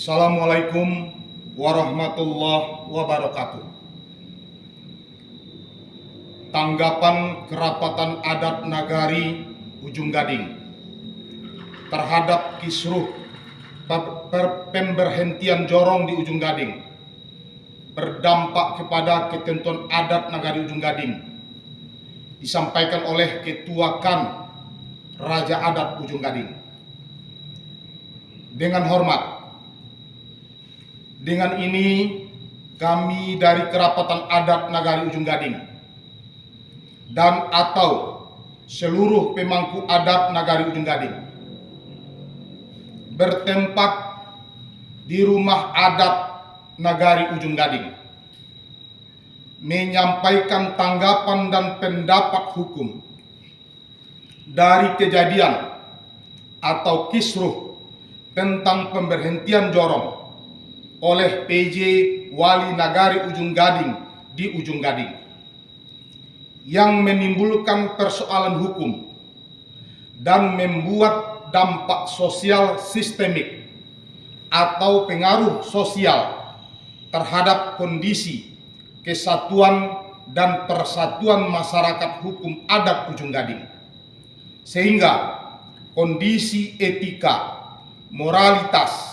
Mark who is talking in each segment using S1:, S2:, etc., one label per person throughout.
S1: Assalamualaikum warahmatullahi wabarakatuh. Tanggapan Kerapatan Adat Nagari Ujung Gading terhadap kisruh pemberhentian jorong di Ujung Gading berdampak kepada ketentuan adat Nagari Ujung Gading disampaikan oleh Ketua KAN Raja Adat Ujung Gading. Dengan hormat, dengan ini kami dari Kerapatan Adat Nagari Ujung Gading dan atau seluruh pemangku adat Nagari Ujung Gading bertempat di rumah adat Nagari Ujung Gading menyampaikan tanggapan dan pendapat hukum dari kejadian atau kisruh tentang pemberhentian jorong oleh PJ Wali Nagari Ujung Gading di Ujung Gading yang menimbulkan persoalan hukum dan membuat dampak sosial sistemik atau pengaruh sosial terhadap kondisi kesatuan dan persatuan masyarakat hukum adat Ujung Gading, sehingga kondisi etika, moralitas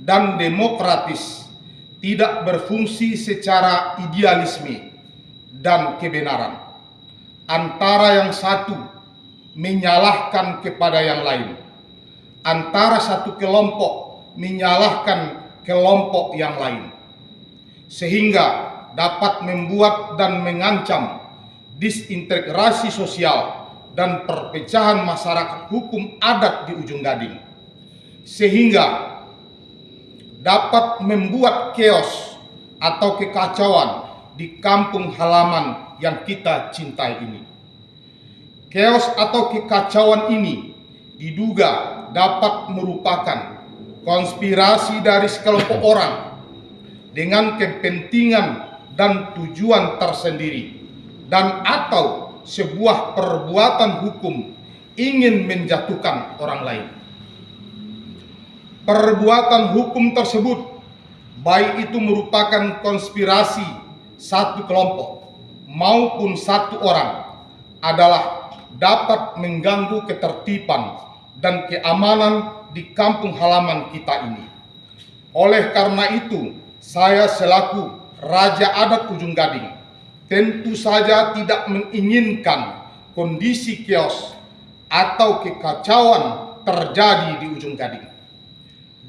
S1: dan demokratis tidak berfungsi secara idealisme dan kebenaran. Antara yang satu menyalahkan kepada yang lain, antara satu kelompok menyalahkan kelompok yang lain, sehingga dapat membuat dan mengancam disintegrasi sosial dan perpecahan masyarakat hukum adat di Ujung Gading, sehingga dapat membuat chaos atau kekacauan di kampung halaman yang kita cintai ini. Chaos atau kekacauan ini diduga dapat merupakan konspirasi dari sekelompok orang dengan kepentingan dan tujuan tersendiri dan atau sebuah perbuatan hukum ingin menjatuhkan orang lain. Perbuatan hukum tersebut, baik itu merupakan konspirasi satu kelompok maupun satu orang, adalah dapat mengganggu ketertiban dan keamanan di kampung halaman kita ini. Oleh karena itu, saya selaku Raja Adat Ujung Gading tentu saja tidak menginginkan kondisi chaos atau kekacauan terjadi di Ujung Gading.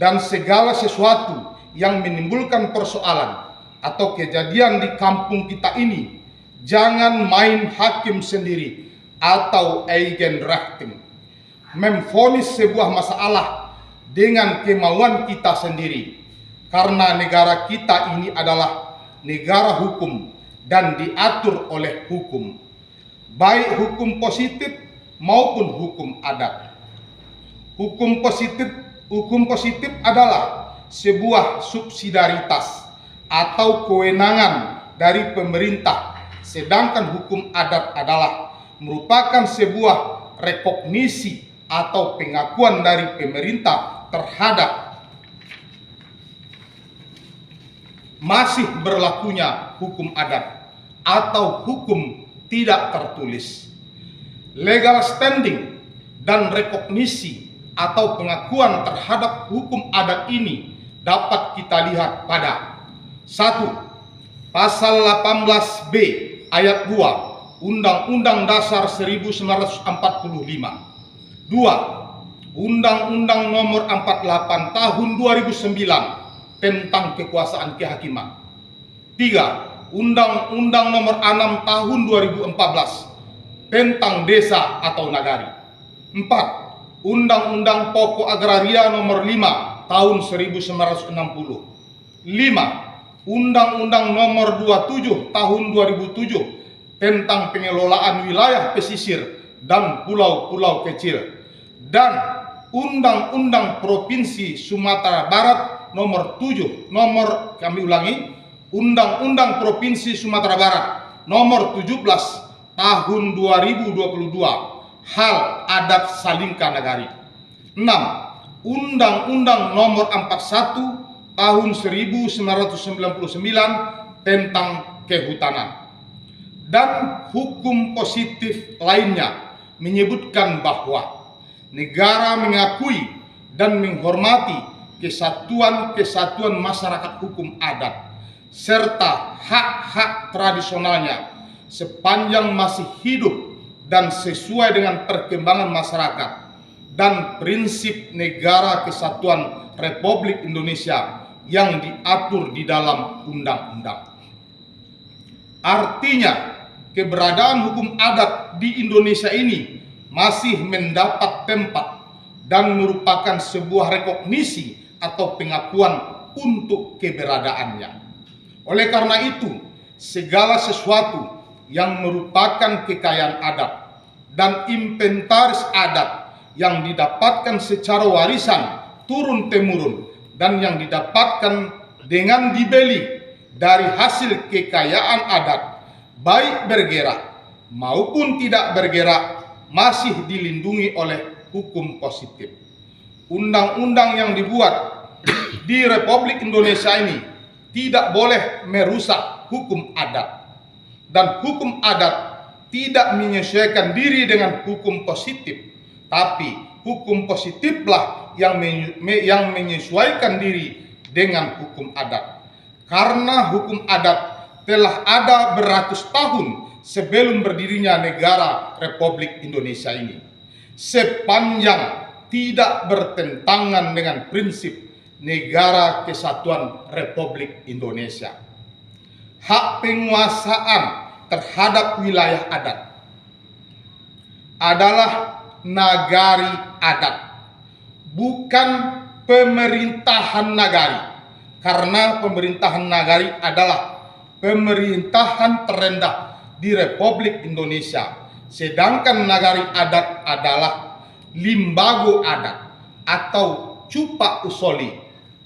S1: Dan segala sesuatu yang menimbulkan persoalan atau kejadian di kampung kita ini, jangan main hakim sendiri atau eigenrechten, memvonis sebuah masalah dengan kemauan kita sendiri, karena negara kita ini adalah negara hukum dan diatur oleh hukum, baik hukum positif maupun hukum adat. Hukum positif adalah sebuah subsidiaritas atau kewenangan dari pemerintah, sedangkan hukum adat adalah merupakan sebuah rekognisi atau pengakuan dari pemerintah terhadap masih berlakunya hukum adat atau hukum tidak tertulis. Legal standing dan rekognisi atau pengakuan terhadap hukum adat ini dapat kita lihat pada 1. Pasal 18B ayat 2 Undang-Undang Dasar 1945. 2. Undang-Undang Nomor 48 Tahun 2009 tentang Kekuasaan Kehakiman. 3. Undang-Undang Nomor 6 Tahun 2014 tentang Desa atau Nagari. 4. Undang-Undang Pokok Agraria Nomor 5 Tahun 1960. 5. Undang-Undang Nomor 27 Tahun 2007 tentang pengelolaan wilayah pesisir dan pulau-pulau kecil, dan Undang-Undang Provinsi Sumatera Barat Nomor 7 Undang-Undang Provinsi Sumatera Barat Nomor 17 Tahun 2022 hal adat Salingka Nagari. 6. Undang-Undang Nomor 41 Tahun 1999 tentang Kehutanan. Dan hukum positif lainnya menyebutkan bahwa negara mengakui dan menghormati kesatuan-kesatuan masyarakat hukum adat serta hak-hak tradisionalnya sepanjang masih hidup dan sesuai dengan perkembangan masyarakat dan prinsip negara kesatuan Republik Indonesia yang diatur di dalam undang-undang. Artinya, keberadaan hukum adat di Indonesia ini masih mendapat tempat dan merupakan sebuah rekognisi atau pengakuan untuk keberadaannya. Oleh karena itu, segala sesuatu yang merupakan kekayaan adat dan inventaris adat yang didapatkan secara warisan turun-temurun dan yang didapatkan dengan dibeli dari hasil kekayaan adat, baik bergerak maupun tidak bergerak, masih dilindungi oleh hukum positif. Undang-undang yang dibuat di Republik Indonesia ini tidak boleh merusak hukum adat. Dan hukum adat tidak menyesuaikan diri dengan hukum positif, tapi hukum positiflah yang menyesuaikan diri dengan hukum adat. Karena hukum adat telah ada beratus tahun sebelum berdirinya negara Republik Indonesia ini, sepanjang tidak bertentangan dengan prinsip negara kesatuan Republik Indonesia. Hak penguasaan terhadap wilayah adat adalah nagari adat, bukan pemerintahan nagari. Karena pemerintahan nagari adalah pemerintahan terendah di Republik Indonesia, sedangkan nagari adat adalah limbago adat atau cupa usoli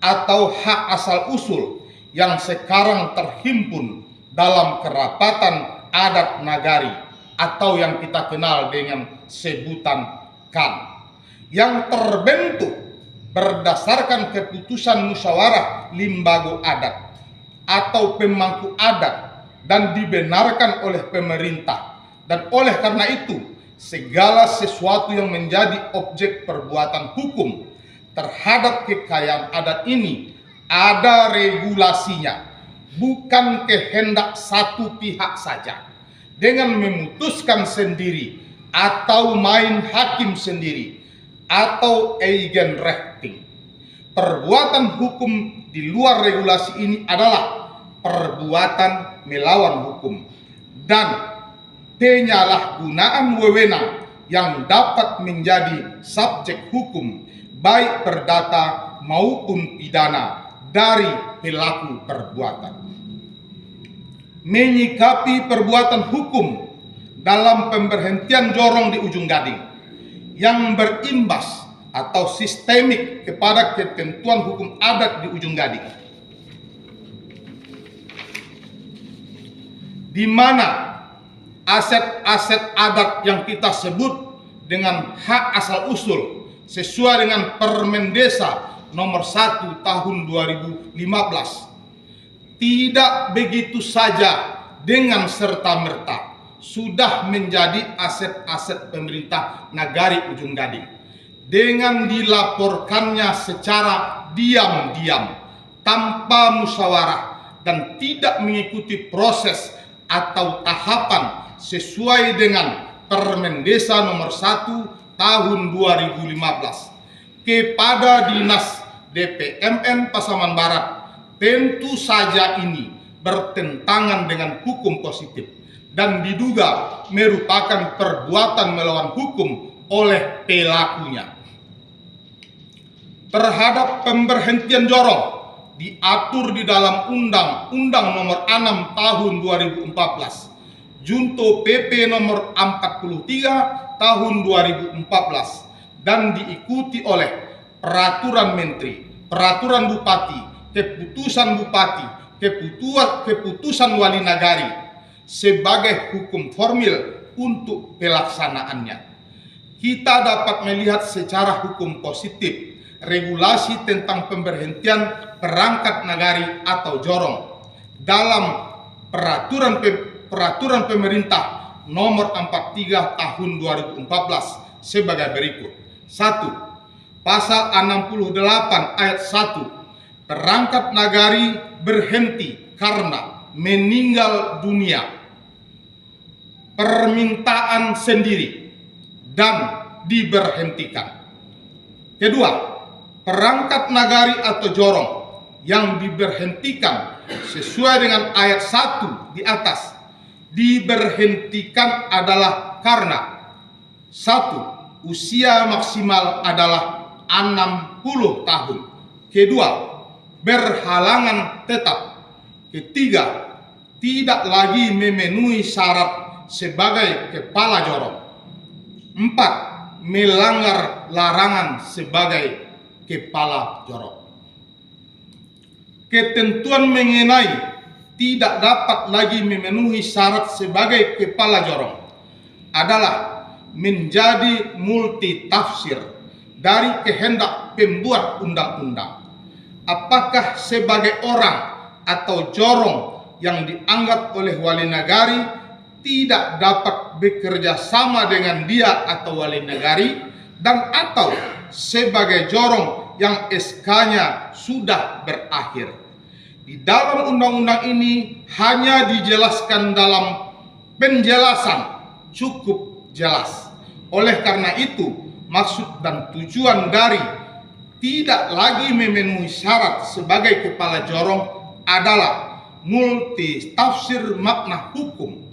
S1: atau hak asal usul yang sekarang terhimpun dalam kerapatan adat nagari atau yang kita kenal dengan sebutan KAN, yang terbentuk berdasarkan keputusan musyawarah limbago adat atau pemangku adat dan dibenarkan oleh pemerintah. Dan oleh karena itu, segala sesuatu yang menjadi objek perbuatan hukum terhadap kekayaan adat ini ada regulasinya, bukan kehendak satu pihak saja dengan memutuskan sendiri atau main hakim sendiri atau eigenrechting. Perbuatan hukum di luar regulasi ini adalah perbuatan melawan hukum dan penyalahgunaan wewenang yang dapat menjadi subjek hukum baik perdata maupun pidana dari pelaku perbuatan. Menyikapi perbuatan hukum dalam pemberhentian jorong di Ujung Gading yang berimbas atau sistemik kepada ketentuan hukum adat di Ujung Gading, di mana aset-aset adat yang kita sebut dengan hak asal usul sesuai dengan Permen Desa Nomor 1 Tahun 2015 tidak begitu saja dengan serta-merta sudah menjadi aset-aset pemerintah Nagari Ujung Gading dengan dilaporkannya secara diam-diam tanpa musyawarah dan tidak mengikuti proses atau tahapan sesuai dengan Permen Desa Nomor 1 Tahun 2015 kepada Dinas DPMN Pasaman Barat. Tentu saja ini bertentangan dengan hukum positif dan diduga merupakan perbuatan melawan hukum oleh pelakunya. Terhadap pemberhentian jorong diatur di dalam Undang-Undang Nomor 6 Tahun 2014, Junto PP Nomor 43 Tahun 2014 dan diikuti oleh Peraturan Menteri, Peraturan Bupati, Keputusan Bupati, Keputusan Wali Nagari sebagai hukum formil untuk pelaksanaannya. Kita dapat melihat secara hukum positif regulasi tentang pemberhentian perangkat nagari atau jorong dalam peraturan pemerintah nomor 43 tahun 2014 sebagai berikut. 1. Pasal 68 ayat 1. Perangkat nagari berhenti karena meninggal dunia, permintaan sendiri, dan diberhentikan. Kedua, perangkat nagari atau jorong yang diberhentikan sesuai dengan ayat 1 di atas diberhentikan adalah karena 1. Usia maksimal adalah 60 tahun. Kedua, berhalangan tetap. Ketiga, tidak lagi memenuhi syarat sebagai kepala jorong. 4. Melanggar larangan sebagai kepala jorong. Ketentuan mengenai tidak dapat lagi memenuhi syarat sebagai kepala jorong adalah menjadi multitafsir dari kehendak pembuat undang-undang. Apakah sebagai orang atau jorong yang dianggap oleh wali nagari tidak dapat bekerja sama dengan dia atau wali nagari, dan atau sebagai jorong yang SK-nya sudah berakhir. Di dalam undang-undang ini hanya dijelaskan dalam penjelasan cukup jelas. Oleh karena itu, maksud dan tujuan dari tidak lagi memenuhi syarat sebagai kepala jorong adalah multitafsir makna hukum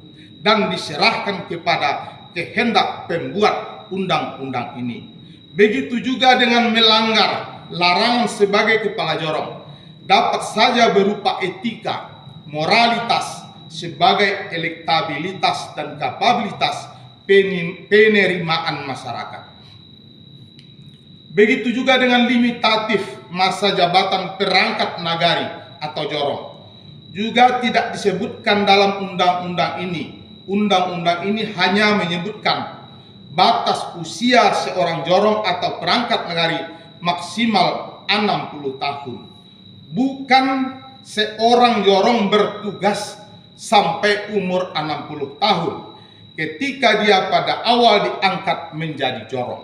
S1: dan diserahkan kepada kehendak pembuat undang-undang ini. Begitu juga dengan melanggar larangan sebagai kepala jorong, dapat saja berupa etika, moralitas, sebagai elektabilitas dan kapabilitas penerimaan masyarakat. Begitu juga dengan limitatif masa jabatan perangkat nagari atau jorong, juga tidak disebutkan dalam undang-undang ini. Undang-undang ini hanya menyebutkan batas usia seorang jorong atau perangkat nagari maksimal 60 tahun. Bukan seorang jorong bertugas sampai umur 60 tahun ketika dia pada awal diangkat menjadi jorong.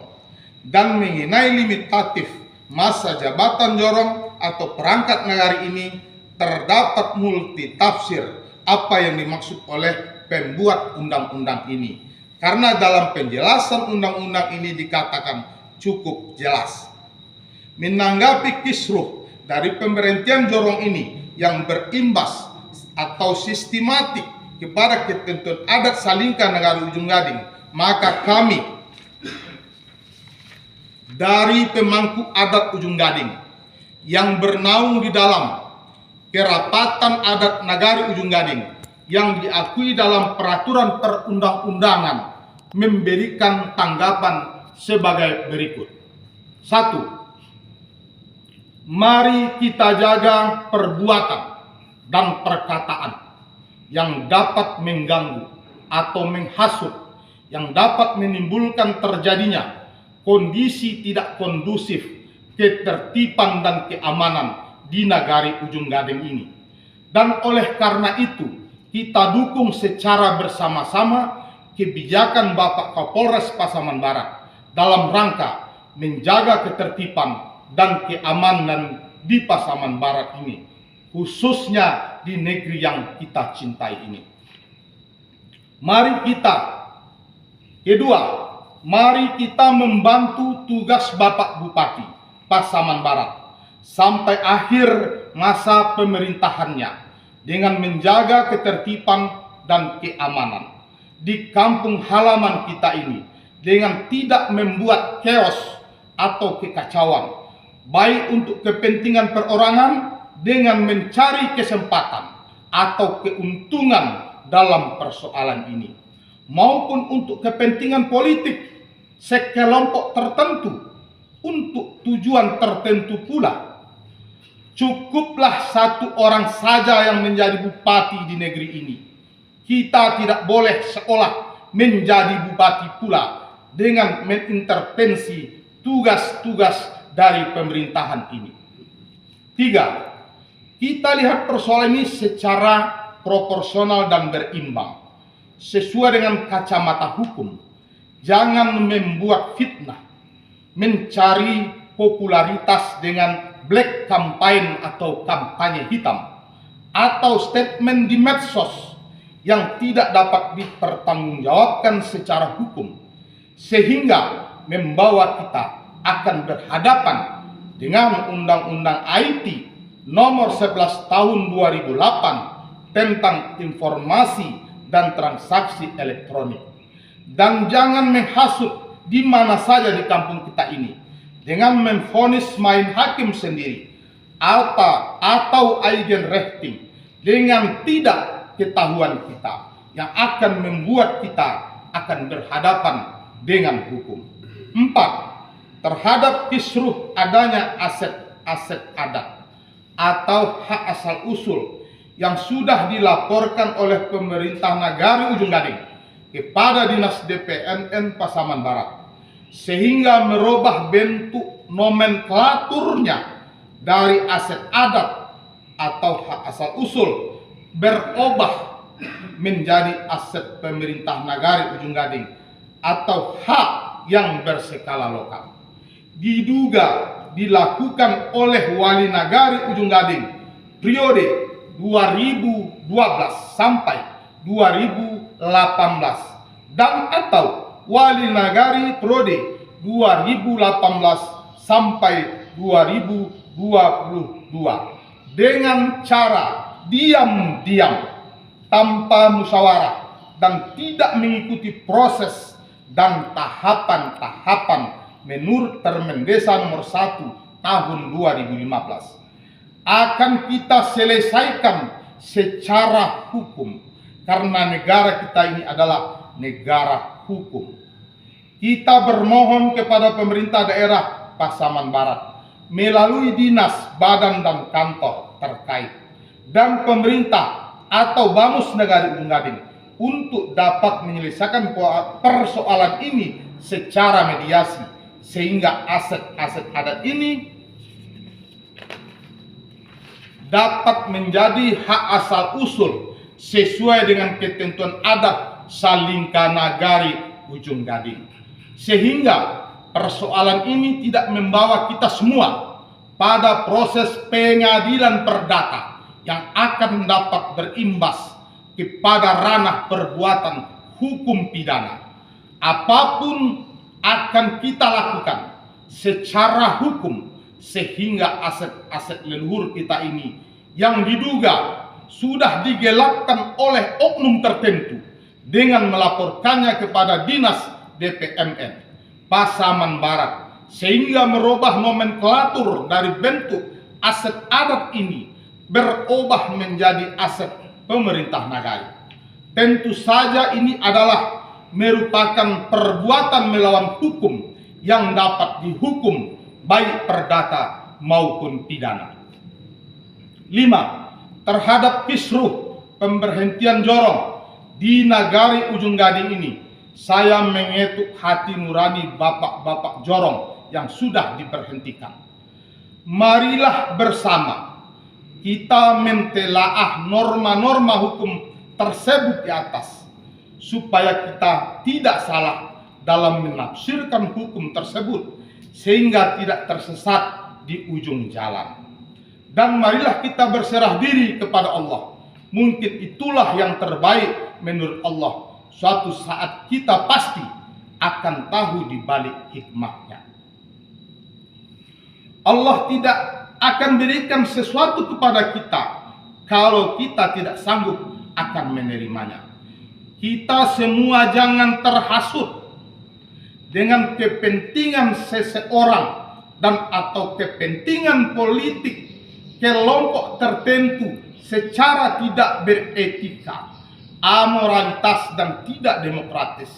S1: Dan mengenai limitatif masa jabatan jorong atau perangkat nagari ini terdapat multitafsir apa yang dimaksud oleh pembuat undang-undang ini, karena dalam penjelasan undang-undang ini dikatakan cukup jelas. Menanggapi kisruh dari pemberhentian jorong ini yang berimbas atau sistematik kepada ketentuan adat Salingka Negari Ujung Gading, maka kami dari pemangku adat Ujung Gading yang bernaung di dalam Kerapatan Adat Nagari Ujung Gading yang diakui dalam peraturan perundang-undangan memberikan tanggapan sebagai berikut. 1. Mari kita jaga perbuatan dan perkataan yang dapat mengganggu atau menghasut, yang dapat menimbulkan terjadinya kondisi tidak kondusif ketertiban dan keamanan di Nagari Ujung Gading ini. Dan oleh karena itu, kita dukung secara bersama-sama kebijakan Bapak Kapolres Pasaman Barat dalam rangka menjaga ketertiban dan keamanan di Pasaman Barat ini, khususnya di negeri yang kita cintai ini. Mari kita membantu tugas Bapak Bupati Pasaman Barat sampai akhir masa pemerintahannya dengan menjaga ketertiban dan keamanan di kampung halaman kita ini dengan tidak membuat chaos atau kekacauan, baik untuk kepentingan perorangan dengan mencari kesempatan atau keuntungan dalam persoalan ini, maupun untuk kepentingan politik sekelompok tertentu untuk tujuan tertentu pula. Cukuplah satu orang saja yang menjadi bupati di negeri ini. Kita tidak boleh seolah menjadi bupati pula dengan mengintervensi tugas-tugas dari pemerintahan ini. 3. Kita lihat persoalan ini secara proporsional dan berimbang, sesuai dengan kacamata hukum. Jangan membuat fitnah, mencari popularitas dengan black campaign atau kampanye hitam, atau statement di medsos yang tidak dapat dipertanggungjawabkan secara hukum, sehingga membawa kita akan berhadapan dengan Undang-Undang IT nomor 11 tahun 2008 tentang informasi dan transaksi elektronik. Dan jangan menghasut di mana saja di kampung kita ini dengan memvonis main hakim sendiri atau eigenrechting dengan tidak ketahuan kita, yang akan membuat kita akan berhadapan dengan hukum. 4. Terhadap kisruh adanya aset-aset adat atau hak asal usul yang sudah dilaporkan oleh pemerintah Nagari Ujung Gading kepada Dinas DPMN Pasaman Barat, sehingga merubah bentuk nomenklaturnya dari aset adat atau hak asal usul berubah menjadi aset pemerintah Nagari Ujung Gading atau hak yang berskala lokal. Diduga dilakukan oleh Wali Nagari Ujung Gading periode 2012 sampai 2018 dan atau Wali Nagari periode 2018 sampai 2022 dengan cara diam-diam tanpa musyawarah dan tidak mengikuti proses dan tahapan-tahapan menurut Permen Desa nomor 1 tahun 2015 akan kita selesaikan secara hukum, karena negara kita ini adalah negara hukum. Kita bermohon kepada pemerintah daerah Pasaman Barat melalui dinas, badan dan kantor terkait dan pemerintah atau Bamus Nagari Ujung Gading untuk dapat menyelesaikan persoalan ini secara mediasi, sehingga aset-aset adat ini dapat menjadi hak asal usul sesuai dengan ketentuan adat Salingka Nagari Ujung Gading, sehingga persoalan ini tidak membawa kita semua pada proses pengadilan perdata yang akan dapat berimbas kepada ranah perbuatan hukum pidana. Apapun akan kita lakukan secara hukum, sehingga aset-aset leluhur kita ini yang diduga sudah digelapkan oleh oknum tertentu dengan melaporkannya kepada Dinas DPMN Pasaman Barat, sehingga merubah nomenklatur dari bentuk aset adat ini berubah menjadi aset pemerintah Nagari. Tentu saja ini adalah merupakan perbuatan melawan hukum yang dapat dihukum baik perdata maupun pidana. 5. Terhadap kisruh pemberhentian jorong di Nagari Ujung Gading ini, saya mengetuk hati nurani bapak-bapak jorong yang sudah diberhentikan. Marilah bersama kita mentelaah norma-norma hukum tersebut di atas, supaya kita tidak salah dalam menafsirkan hukum tersebut sehingga tidak tersesat di ujung jalan. Dan marilah kita berserah diri kepada Allah. Mungkin itulah yang terbaik menurut Allah. Suatu saat kita pasti akan tahu di balik hikmahnya. Allah tidak akan berikan sesuatu kepada kita kalau kita tidak sanggup akan menerimanya. Kita semua jangan terhasut dengan kepentingan seseorang dan atau kepentingan politik kelompok tertentu secara tidak beretika, amoralitas dan tidak demokratis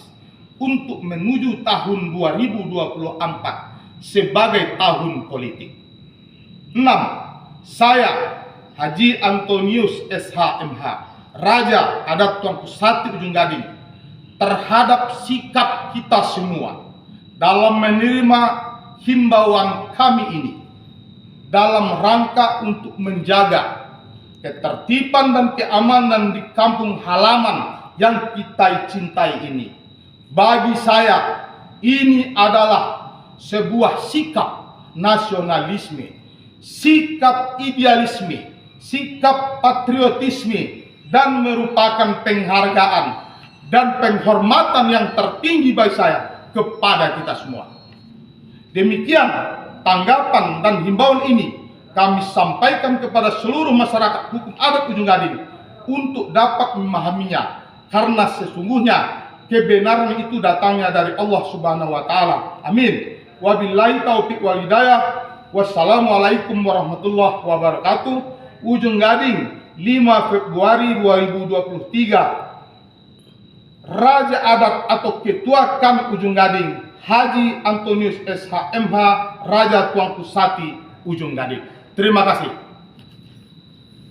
S1: untuk menuju tahun 2024 sebagai tahun politik. 6. Saya Haji Antonius SH.MH, Raja Adat Tuanku Sati Ujung Gading, terhadap sikap kita semua dalam menerima himbauan kami ini dalam rangka untuk menjaga ketertiban dan keamanan di kampung halaman yang kita cintai ini. Bagi saya, ini adalah sebuah sikap nasionalisme, sikap idealisme, sikap patriotisme, dan merupakan penghargaan dan penghormatan yang tertinggi bagi saya kepada kita semua. Demikian tanggapan dan himbauan ini kami sampaikan kepada seluruh masyarakat hukum adat Ujung Gading untuk dapat memahaminya, karena sesungguhnya kebenaran itu datangnya dari Allah Subhanahu wa taala. Amin. Wabillahi taufiq wal hidayah. Wassalamualaikum warahmatullahi wabarakatuh. Ujung Gading, 5 Februari 2023. Raja Adat atau Ketua kami Ujung Gading, Haji Antonius SH MH, Raja Tuanku Sati Ujung Gading. Terima kasih.